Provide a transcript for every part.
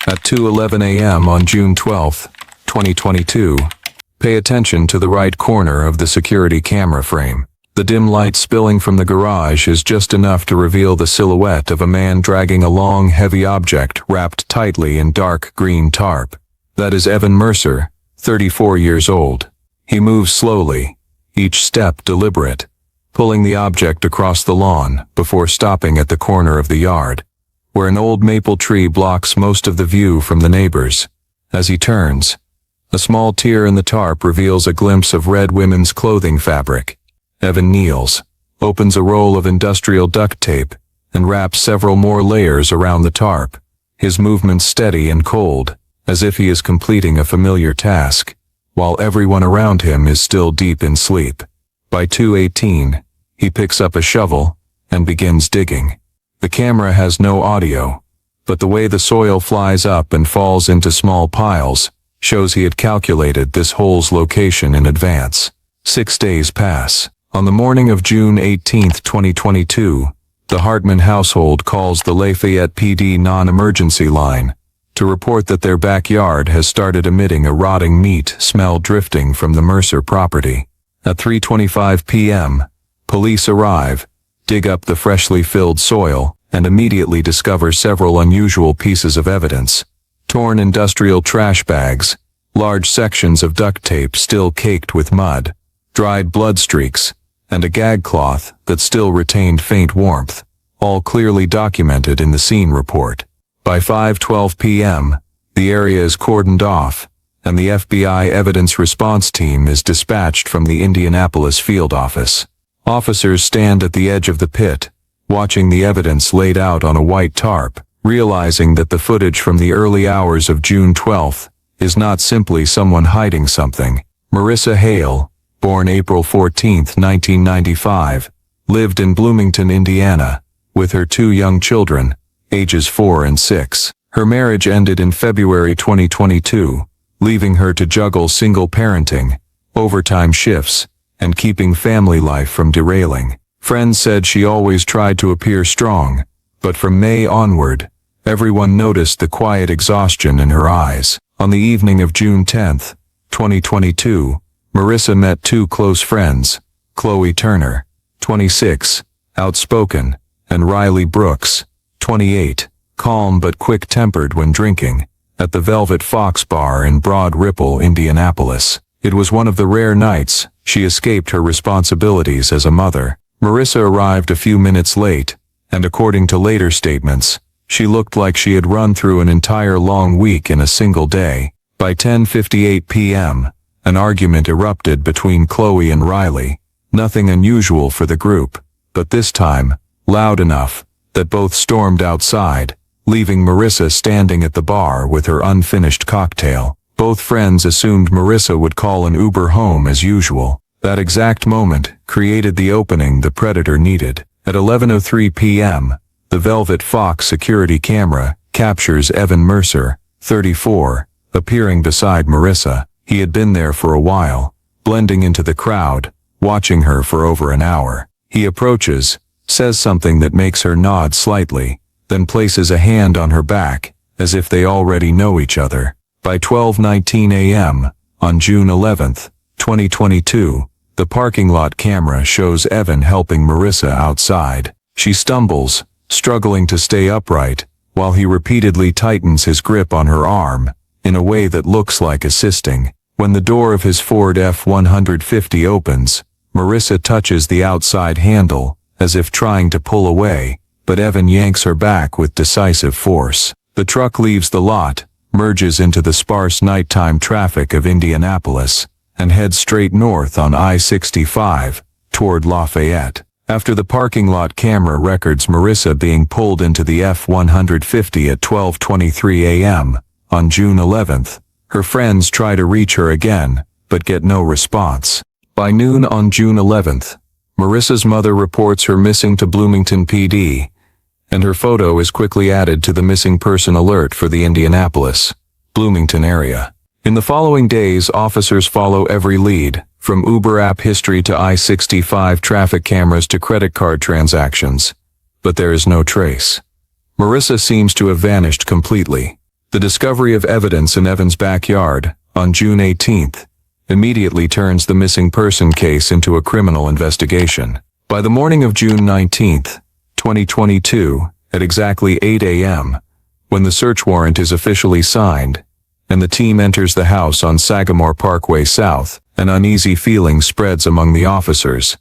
At 2:11 a.m. on June 12, 2022, pay attention to the right corner of the security camera frame. The dim light spilling from the garage is just enough to reveal the silhouette of a man dragging a long, heavy object wrapped tightly in dark green tarp. That is Evan Mercer, 34 years old. He moves slowly, each step deliberate, pulling the object across the lawn before stopping at the corner of the yard, where an old maple tree blocks most of the view from the neighbors. As he turns, a small tear in the tarp reveals a glimpse of red women's clothing fabric. Evan kneels, opens a roll of industrial duct tape, and wraps several more layers around the tarp, his movements steady and cold, as if he is completing a familiar task, while everyone around him is still deep in sleep. By 2:18, he picks up a shovel and begins digging. The camera has no audio, but the way the soil flies up and falls into small piles shows he had calculated this hole's location in advance. 6 days pass. On the morning of June 18, 2022, the Hartman household calls the Lafayette PD non-emergency line to report that their backyard has started emitting a rotting meat smell drifting from the Mercer property. At 3:25 p.m., police arrive, dig up the freshly filled soil, and immediately discover several unusual pieces of evidence. Torn industrial trash bags, large sections of duct tape still caked with mud, dried blood streaks, and a gag cloth that still retained faint warmth, all clearly documented in the scene report. By 5:12 p.m., the area is cordoned off, and the FBI evidence response team is dispatched from the Indianapolis field office. Officers stand at the edge of the pit, watching the evidence laid out on a white tarp, realizing that the footage from the early hours of June 12 is not simply someone hiding something. Marissa Hale, born April 14, 1995, lived in Bloomington, Indiana, with her 2 young children, ages 4 and 6. Her marriage ended in February 2022, leaving her to juggle single parenting, overtime shifts, and keeping family life from derailing. Friends said she always tried to appear strong, but from May onward, everyone noticed the quiet exhaustion in her eyes. On the evening of June 10, 2022, Marissa met 2 close friends, Chloe Turner, 26, outspoken, and Riley Brooks, 28, calm but quick-tempered when drinking, at the Velvet Fox Bar in Broad Ripple, Indianapolis. It was one of the rare nights she escaped her responsibilities as a mother. Marissa arrived a few minutes late, and according to later statements, she looked like she had run through an entire long week in a single day. By 10:58 p.m., an argument erupted between Chloe and Riley, nothing unusual for the group, but this time, loud enough that both stormed outside, leaving Marissa standing at the bar with her unfinished cocktail. Both friends assumed Marissa would call an Uber home as usual. That exact moment created the opening the predator needed. At 11:03 p.m., the Velvet Fox security camera captures Evan Mercer, 34, appearing beside Marissa. He had been there for a while, blending into the crowd, watching her for over an hour. He approaches, says something that makes her nod slightly, then places a hand on her back, as if they already know each other. By 12:19 a.m., on June 11, 2022, the parking lot camera shows Evan helping Marissa outside. She stumbles, struggling to stay upright, while he repeatedly tightens his grip on her arm, in a way that looks like assisting. When the door of his Ford F-150 opens, Marissa touches the outside handle, as if trying to pull away, but Evan yanks her back with decisive force. The truck leaves the lot, merges into the sparse nighttime traffic of Indianapolis, and heads straight north on I-65, toward Lafayette. After the parking lot camera records Marissa being pulled into the F-150 at 12:23 a.m., on June 11th, her friends try to reach her again, but get no response. By noon on June 11th, Marissa's mother reports her missing to Bloomington PD, and her photo is quickly added to the missing person alert for the Indianapolis, Bloomington area. In the following days, officers follow every lead, from Uber app history to I-65 traffic cameras to credit card transactions, but there is no trace. Marissa seems to have vanished completely. The discovery of evidence in Evan's backyard, on June 18th, immediately turns the missing person case into a criminal investigation. By the morning of June 19th, 2022, at exactly 8 a.m., when the search warrant is officially signed, and the team enters the house on Sagamore Parkway South, an uneasy feeling spreads among the officers.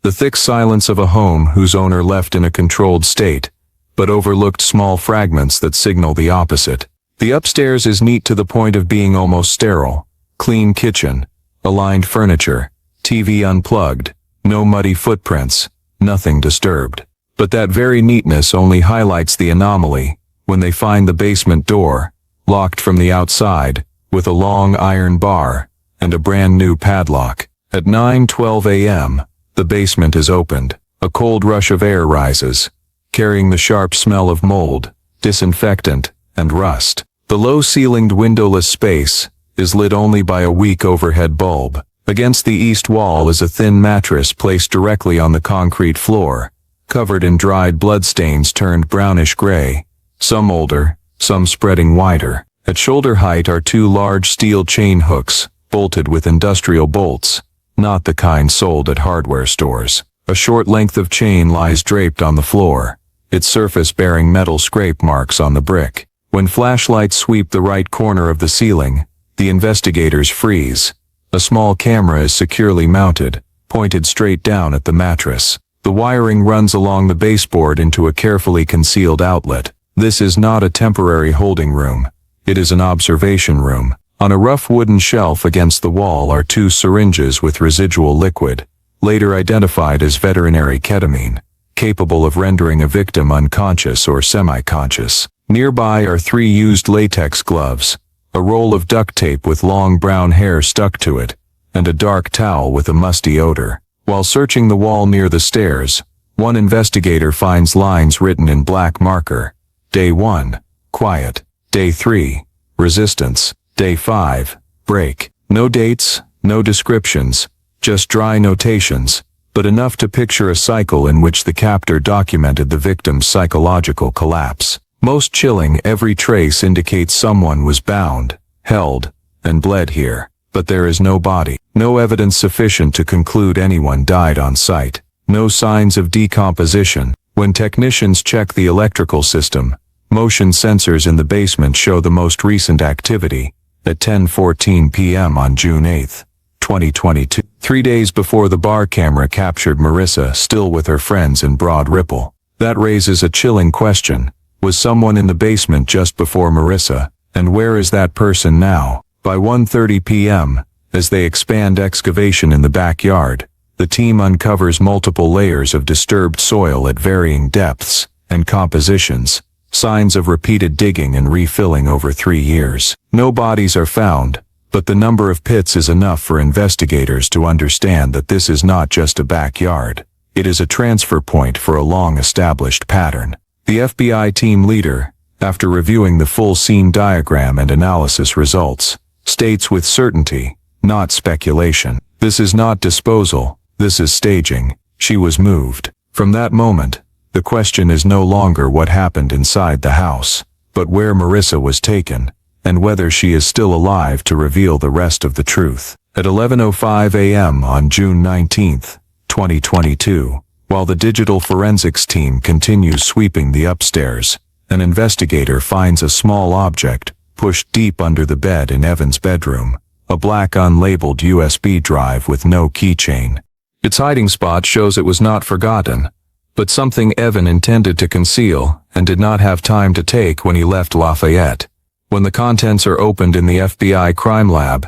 The thick silence of a home whose owner left in a controlled state, but overlooked small fragments that signal the opposite. The upstairs is neat to the point of being almost sterile. Clean kitchen, aligned furniture, TV unplugged, no muddy footprints, nothing disturbed. But that very neatness only highlights the anomaly when they find the basement door, locked from the outside, with a long iron bar and a brand new padlock. At 9:12 a.m., the basement is opened. A cold rush of air rises, carrying the sharp smell of mold, disinfectant, and rust. The low-ceilinged windowless space is lit only by a weak overhead bulb. Against the east wall is a thin mattress placed directly on the concrete floor, covered in dried bloodstains turned brownish-gray, some older, some spreading wider. At shoulder height are two large steel chain hooks, bolted with industrial bolts, not the kind sold at hardware stores. A short length of chain lies draped on the floor, its surface bearing metal scrape marks on the brick. When flashlights sweep the right corner of the ceiling, the investigators freeze. A small camera is securely mounted, pointed straight down at the mattress. The wiring runs along the baseboard into a carefully concealed outlet. This is not a temporary holding room. It is an observation room. On a rough wooden shelf against the wall are two syringes with residual liquid, later identified as veterinary ketamine, capable of rendering a victim unconscious or semi-conscious. Nearby are three used latex gloves, a roll of duct tape with long brown hair stuck to it, and a dark towel with a musty odor. While searching the wall near the stairs, one investigator finds lines written in black marker. Day 1, quiet. Day 3, resistance. Day 5, break. No dates, no descriptions, just dry notations, but enough to picture a cycle in which the captor documented the victim's psychological collapse. Most chilling, every trace indicates someone was bound, held, and bled here. But there is no body, no evidence sufficient to conclude anyone died on site. No signs of decomposition. When technicians check the electrical system, motion sensors in the basement show the most recent activity, at 10:14 p.m. on June 8, 2022. 3 days before the bar camera captured Marissa still with her friends in Broad Ripple. That raises a chilling question. Was someone in the basement just before Marissa, and where is that person now? By 1:30 p.m., as they expand excavation in the backyard, the team uncovers multiple layers of disturbed soil at varying depths and compositions, signs of repeated digging and refilling over 3 years. No bodies are found, but the number of pits is enough for investigators to understand that this is not just a backyard. It is a transfer point for a long-established pattern. The FBI team leader, after reviewing the full scene diagram and analysis results, states with certainty, not speculation, "This is not disposal, this is staging. She was moved." From that moment, the question is no longer what happened inside the house, but where Marissa was taken, and whether she is still alive to reveal the rest of the truth. At 11:05 a.m. on June 19, 2022, while the digital forensics team continues sweeping the upstairs, an investigator finds a small object pushed deep under the bed in Evan's bedroom, a black unlabeled USB drive with no keychain. Its hiding spot shows it was not forgotten, but something Evan intended to conceal and did not have time to take when he left Lafayette. When the contents are opened in the FBI crime lab,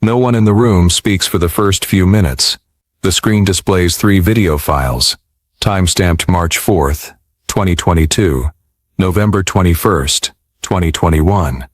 no one in the room speaks for the first few minutes. The screen displays 3 video files, timestamped March 4, 2022, November 21, 2021,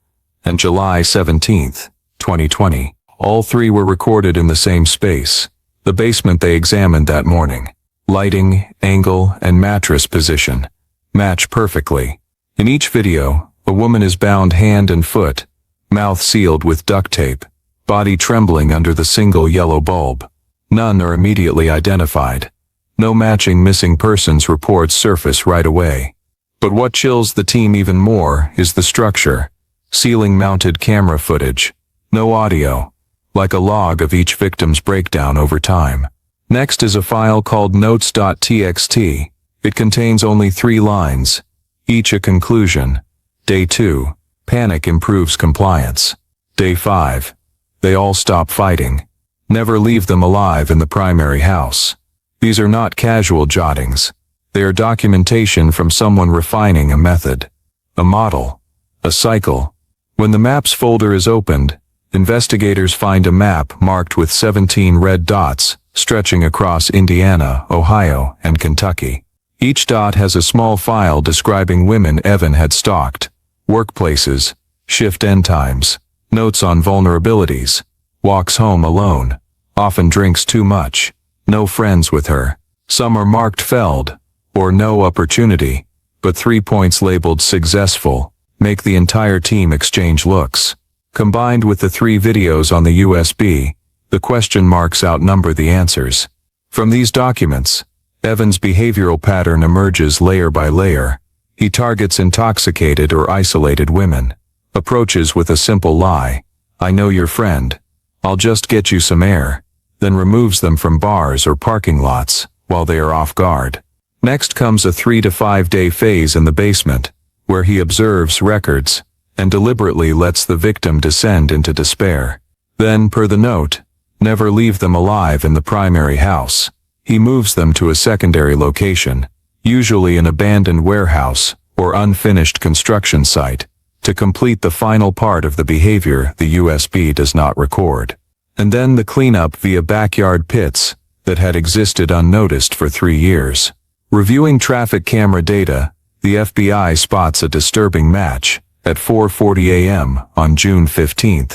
and July 17, 2020. All 3 were recorded in the same space, the basement they examined that morning. Lighting, angle, and mattress position match perfectly. In each video, a woman is bound hand and foot, mouth sealed with duct tape, body trembling under the single yellow bulb. None are immediately identified. No matching missing persons reports surface right away. But what chills the team even more is the structure. ceiling-mounted camera footage. No audio. Like a log of each victim's breakdown over time. Next is a file called notes.txt. It contains only 3 lines, each a conclusion. Day 2. Panic improves compliance. Day 5. They all stop fighting. Never leave them alive in the primary house. These are not casual jottings. They are documentation from someone refining a method, a model, a cycle. When the maps folder is opened, investigators find a map marked with 17 red dots stretching across Indiana, Ohio, and Kentucky. Each dot has a small file describing women Evan had stalked, workplaces, shift end times, notes on vulnerabilities, walks home alone, often drinks too much, no friends with her. Some are marked failed, or no opportunity, but 3 points labeled successful make the entire team exchange looks. Combined with the 3 videos on the USB, the question marks outnumber the answers. From these documents, Evan's behavioral pattern emerges layer by layer. He targets intoxicated or isolated women, approaches with a simple lie, "I know your friend, I'll just get you some air," then removes them from bars or parking lots while they are off guard. Next comes a 3 to 5 day phase in the basement, where he observes records and deliberately lets the victim descend into despair. Then, per the note, never leave them alive in the primary house. He moves them to a secondary location, usually an abandoned warehouse or unfinished construction site, to complete the final part of the behavior the USB does not record. And then the cleanup via backyard pits that had existed unnoticed for 3 years. Reviewing traffic camera data, the FBI spots a disturbing match. At 4:40 a.m. on June 15,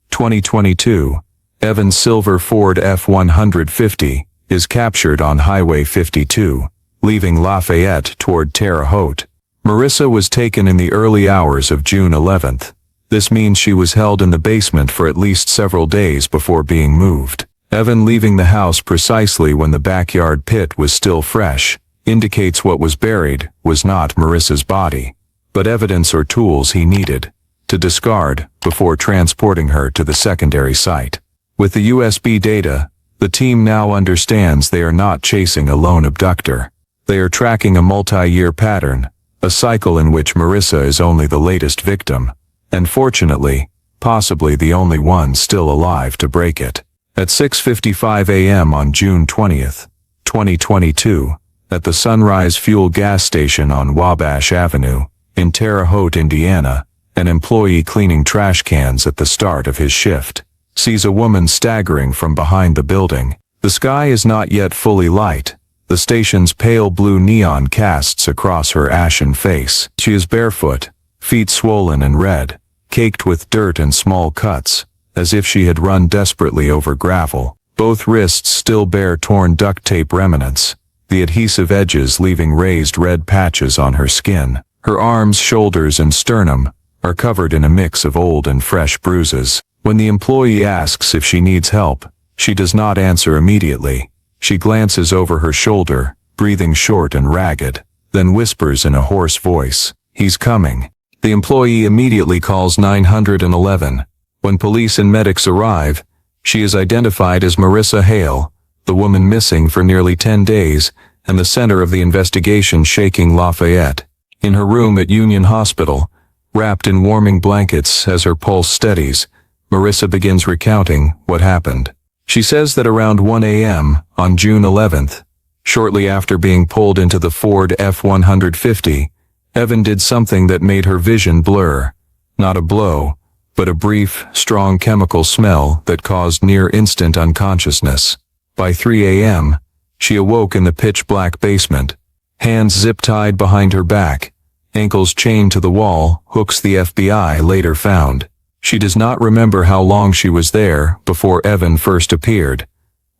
2022, Evan's silver Ford F-150 is captured on Highway 52, leaving Lafayette toward Terre Haute. Marissa was taken in the early hours of June 11th. This means she was held in the basement for at least several days before being moved. Evan leaving the house precisely when the backyard pit was still fresh indicates what was buried was not Marissa's body, but evidence or tools he needed to discard before transporting her to the secondary site. With the USB data, the team now understands they are not chasing a lone abductor. They are tracking a multi-year pattern, a cycle in which Marissa is only the latest victim, and fortunately, possibly the only one still alive to break it. At 6:55 a.m. on June 20th, 2022, at the Sunrise Fuel gas station on Wabash Avenue, in Terre Haute, Indiana, an employee cleaning trash cans at the start of his shift sees a woman staggering from behind the building. The sky is not yet fully light. The station's pale blue neon casts across her ashen face. She is barefoot, feet swollen and red, caked with dirt and small cuts, as if she had run desperately over gravel. Both wrists still bear torn duct tape remnants, the adhesive edges leaving raised red patches on her skin. Her arms, shoulders, and sternum are covered in a mix of old and fresh bruises. When the employee asks if she needs help, she does not answer immediately. She glances over her shoulder, breathing short and ragged, then whispers in a hoarse voice, "He's coming." The employee immediately calls 911. When police and medics arrive, she is identified as Marissa Hale, the woman missing for nearly 10 days and the center of the investigation shaking Lafayette. In her room at Union Hospital, wrapped in warming blankets as her pulse steadies, Marissa begins recounting what happened. She says that around 1 a.m. on June 11th, shortly after being pulled into the Ford F-150, Evan did something that made her vision blur. Not a blow, but a brief, strong chemical smell that caused near-instant unconsciousness. By 3 a.m., she awoke in the pitch-black basement, hands zip-tied behind her back, ankles chained to the wall, hooks the FBI later found. She does not remember how long she was there before Evan first appeared,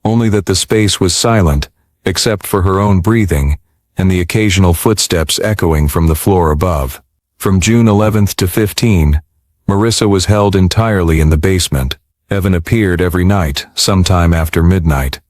only that the space was silent, except for her own breathing, and the occasional footsteps echoing from the floor above. From June 11th to 15, Marissa was held entirely in the basement. Evan appeared every night, sometime after midnight.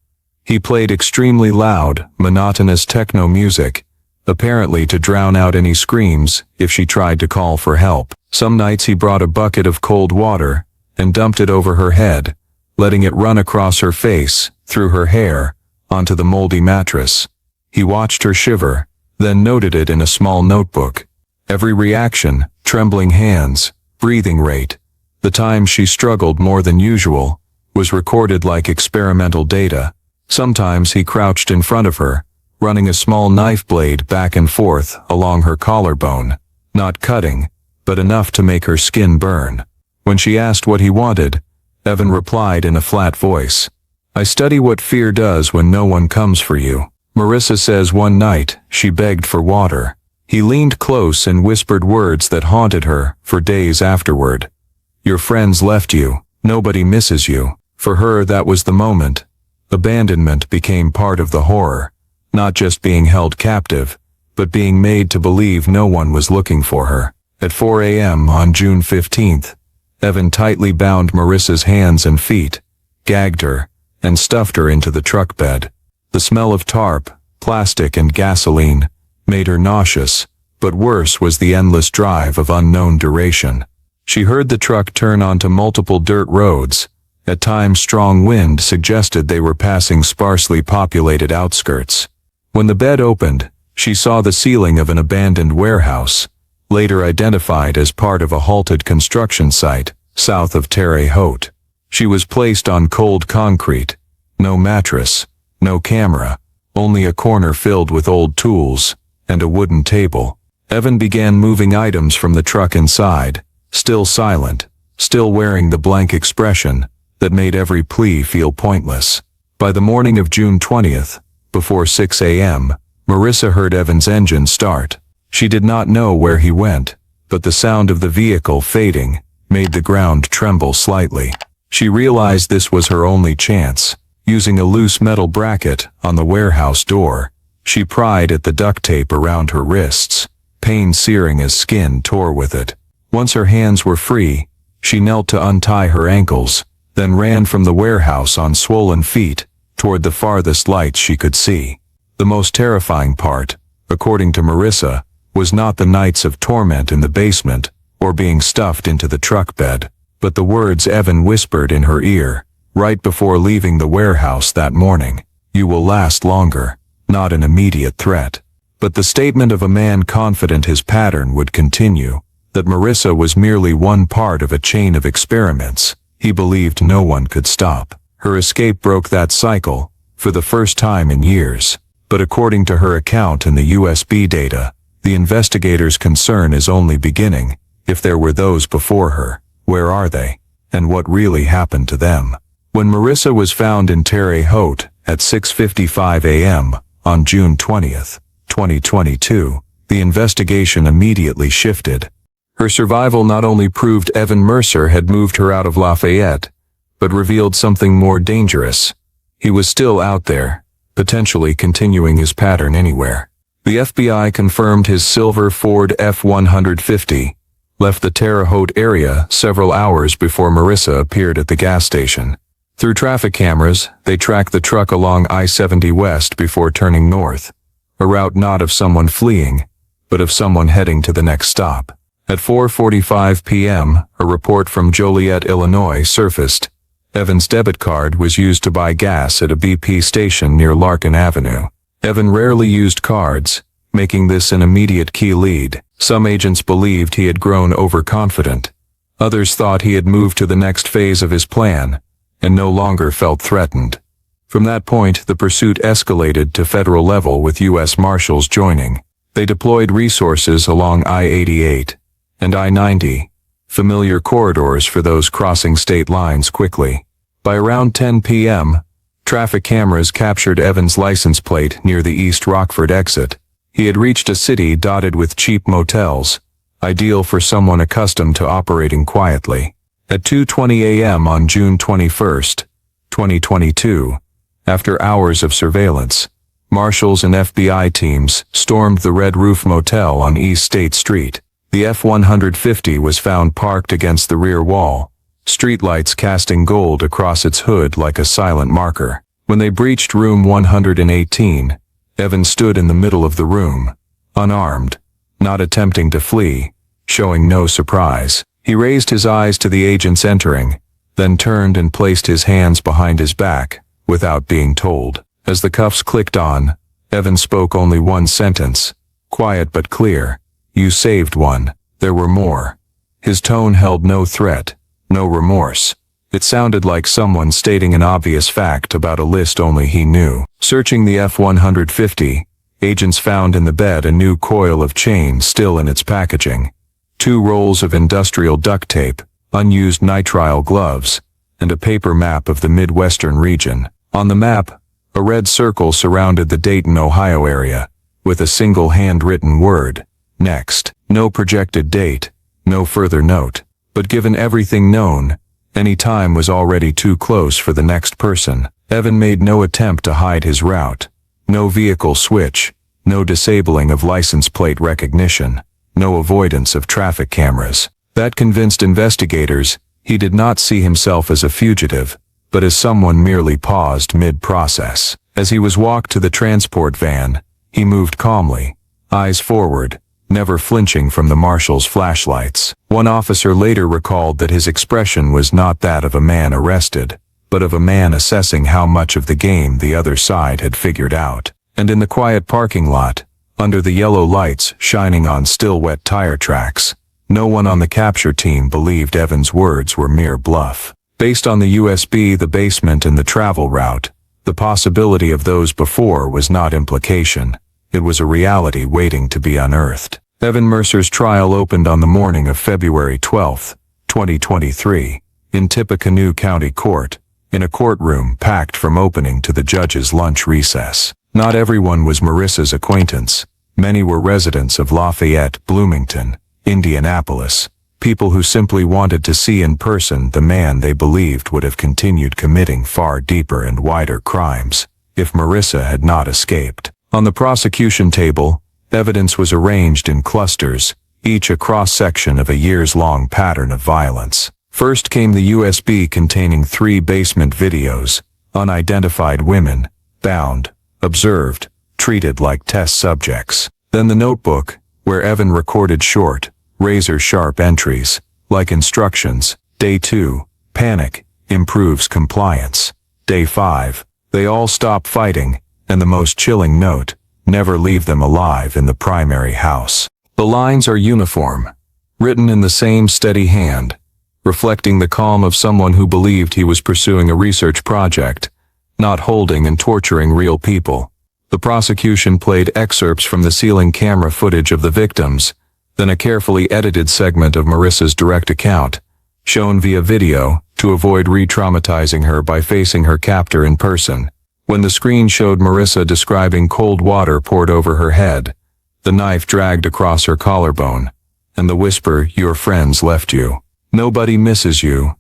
He played extremely loud, monotonous techno music, apparently to drown out any screams if she tried to call for help. Some nights he brought a bucket of cold water and dumped it over her head, letting it run across her face, through her hair, onto the moldy mattress. He watched her shiver, then noted it in a small notebook. Every reaction, trembling hands, breathing rate, the time she struggled more than usual, was recorded like experimental data. Sometimes he crouched in front of her, running a small knife blade back and forth along her collarbone, not cutting, but enough to make her skin burn. When she asked what he wanted, Evan replied in a flat voice, "I study what fear does when no one comes for you." Marissa says one night she begged for water. He leaned close and whispered words that haunted her for days afterward. "Your friends left you. Nobody misses you." For her, that was the moment. Abandonment became part of the horror, not just being held captive, but being made to believe no one was looking for her. At 4 a.m. on June 15th, Evan tightly bound Marissa's hands and feet, gagged her, and stuffed her into the truck bed. The smell of tarp, plastic, and gasoline made her nauseous, but worse was the endless drive of unknown duration. She heard the truck turn onto multiple dirt roads. At times strong wind suggested they were passing sparsely populated outskirts. When the bed opened, she saw the ceiling of an abandoned warehouse, later identified as part of a halted construction site south of Terre Haute. She was placed on cold concrete, no mattress, no camera, only a corner filled with old tools, and a wooden table. Evan began moving items from the truck inside, still silent, still wearing the blank expression that made every plea feel pointless. By the morning of June 20th, before 6 a.m., Marissa heard Evan's engine start. She did not know where he went, but the sound of the vehicle fading made the ground tremble slightly. She realized this was her only chance. Using a loose metal bracket on the warehouse door, she pried at the duct tape around her wrists, pain searing as skin tore with it. Once her hands were free, she knelt to untie her ankles, then ran from the warehouse on swollen feet toward the farthest lights she could see. The most terrifying part, according to Marissa, was not the nights of torment in the basement or being stuffed into the truck bed, but the words Evan whispered in her ear right before leaving the warehouse that morning. "You will last longer," not an immediate threat, but the statement of a man confident his pattern would continue, that Marissa was merely one part of a chain of experiments he believed no one could stop. Her escape broke that cycle, for the first time in years. But according to her account in the USB data, the investigators' concern is only beginning. If there were those before her, where are they? And what really happened to them? When Marissa was found in Terre Haute at 6:55 a.m. on June 20th, 2022, the investigation immediately shifted. Her survival not only proved Evan Mercer had moved her out of Lafayette, but revealed something more dangerous. He was still out there, potentially continuing his pattern anywhere. The FBI confirmed his silver Ford F-150 left the Terre Haute area several hours before Marissa appeared at the gas station. Through traffic cameras, they tracked the truck along I-70 West before turning north, a route not of someone fleeing, but of someone heading to the next stop. At 4:45 p.m., a report from Joliet, Illinois surfaced. Evan's debit card was used to buy gas at a BP station near Larkin Avenue. Evan rarely used cards, making this an immediate key lead. Some agents believed he had grown overconfident. Others thought he had moved to the next phase of his plan, and no longer felt threatened. From that point, the pursuit escalated to federal level with U.S. Marshals joining. They deployed resources along I-88 and I-90, familiar corridors for those crossing state lines quickly. By around 10 p.m., traffic cameras captured Evan's license plate near the East Rockford exit. He had reached a city dotted with cheap motels, ideal for someone accustomed to operating quietly. At 2:20 a.m. on June 21st, 2022, after hours of surveillance, Marshals and FBI teams stormed the Red Roof Motel on East State Street. The F-150 was found parked against the rear wall, streetlights casting gold across its hood like a silent marker. When they breached room 118, Evan stood in the middle of the room, unarmed, not attempting to flee, showing no surprise. He raised his eyes to the agents entering, then turned and placed his hands behind his back, without being told. As the cuffs clicked on, Evan spoke only one sentence, quiet but clear. "You saved one." There were more. His tone held no threat, no remorse. It sounded like someone stating an obvious fact about a list only he knew. Searching the F-150, agents found in the bed a new coil of chain still in its packaging, 2 rolls of industrial duct tape, unused nitrile gloves, and a paper map of the Midwestern region. On the map, a red circle surrounded the Dayton, Ohio area, with a single handwritten word, "Next." No projected date, no further note. But given everything known, any time was already too close for the next person. Evan made no attempt to hide his route. No vehicle switch, no disabling of license plate recognition, no avoidance of traffic cameras. That convinced investigators he did not see himself as a fugitive, but as someone merely paused mid-process. As he was walked to the transport van, he moved calmly, eyes forward, never flinching from the marshal's flashlights. One officer later recalled that his expression was not that of a man arrested, but of a man assessing how much of the game the other side had figured out. And in the quiet parking lot, under the yellow lights shining on still wet tire tracks, no one on the capture team believed Evan's words were mere bluff. Based on the USB, the basement, and the travel route, the possibility of those before was not implication. It was a reality waiting to be unearthed. Evan Mercer's trial opened on the morning of February 12, 2023, in Tippecanoe County Court, in a courtroom packed from opening to the judge's lunch recess. Not everyone was Marissa's acquaintance. Many were residents of Lafayette, Bloomington, Indianapolis, people who simply wanted to see in person the man they believed would have continued committing far deeper and wider crimes, if Marissa had not escaped. On the prosecution table, evidence was arranged in clusters, each a cross-section of a years-long pattern of violence. First came the USB containing 3 basement videos, unidentified women, bound, observed, treated like test subjects. Then the notebook, where Evan recorded short, razor-sharp entries, like instructions. Day 2, panic, improves compliance. Day 5, they all stop fighting, and the most chilling note, never leave them alive in the primary house. The lines are uniform, written in the same steady hand, reflecting the calm of someone who believed he was pursuing a research project, not holding and torturing real people. The prosecution played excerpts from the ceiling camera footage of the victims, then a carefully edited segment of Marissa's direct account, shown via video, to avoid re-traumatizing her by facing her captor in person. When the screen showed Marissa describing cold water poured over her head, the knife dragged across her collarbone, and the whisper, "Your friends left you. Nobody misses you."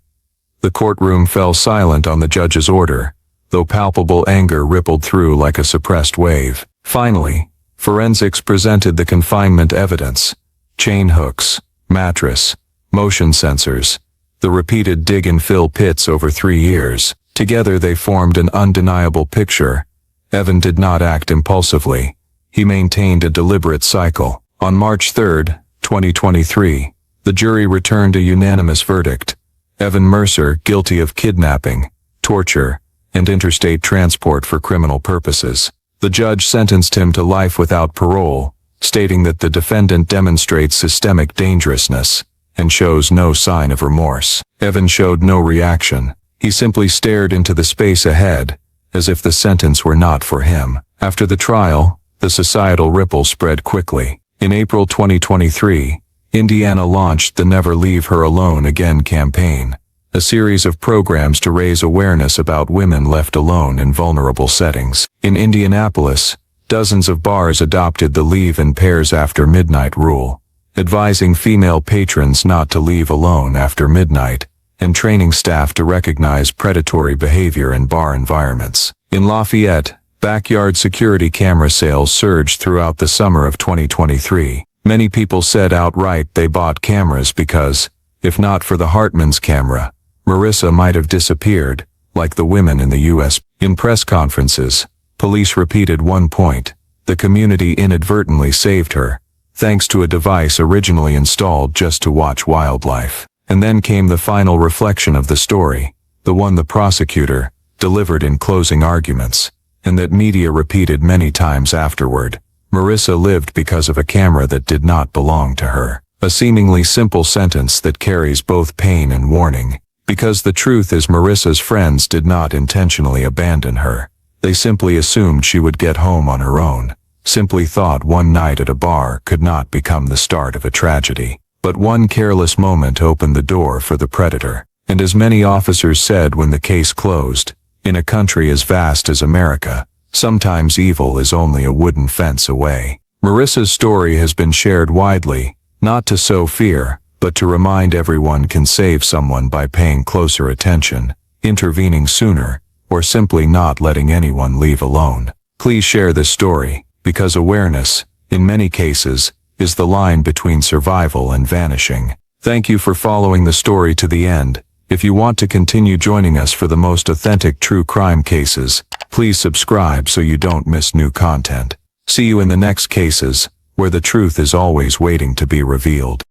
The courtroom fell silent on the judge's order, though palpable anger rippled through like a suppressed wave. Finally, forensics presented the confinement evidence: chain hooks, mattress, motion sensors, the repeated dig and fill pits over 3 years. Together they formed an undeniable picture. Evan did not act impulsively. He maintained a deliberate cycle. On March 3, 2023, the jury returned a unanimous verdict: Evan Mercer guilty of kidnapping, torture, and interstate transport for criminal purposes. The judge sentenced him to life without parole, stating that the defendant demonstrates systemic dangerousness and shows no sign of remorse. Evan showed no reaction. He simply stared into the space ahead, as if the sentence were not for him. After the trial, the societal ripple spread quickly. In April 2023, Indiana launched the Never Leave Her Alone Again campaign, a series of programs to raise awareness about women left alone in vulnerable settings. In Indianapolis, dozens of bars adopted the leave in pairs after midnight rule, advising female patrons not to leave alone after midnight, and training staff to recognize predatory behavior in bar environments. In Lafayette, backyard security camera sales surged throughout the summer of 2023. Many people said outright they bought cameras because, if not for the Hartman's camera, Marissa might have disappeared, like the women in the U.S. In press conferences, police repeated one point: the community inadvertently saved her, thanks to a device originally installed just to watch wildlife. And then came the final reflection of the story, the one the prosecutor delivered in closing arguments, and that media repeated many times afterward. Marissa lived because of a camera that did not belong to her. A seemingly simple sentence that carries both pain and warning. Because the truth is, Marissa's friends did not intentionally abandon her. They simply assumed she would get home on her own. Simply thought one night at a bar could not become the start of a tragedy. But one careless moment opened the door for the predator. And as many officers said when the case closed, in a country as vast as America, sometimes evil is only a wooden fence away. Marissa's story has been shared widely, not to sow fear, but to remind everyone can save someone by paying closer attention, intervening sooner, or simply not letting anyone leave alone. Please share this story, because awareness, in many cases, is the line between survival and vanishing. Thank you for following the story to the end. If you want to continue joining us for the most authentic true crime cases, please subscribe so you don't miss new content. See you in the next cases, where the truth is always waiting to be revealed.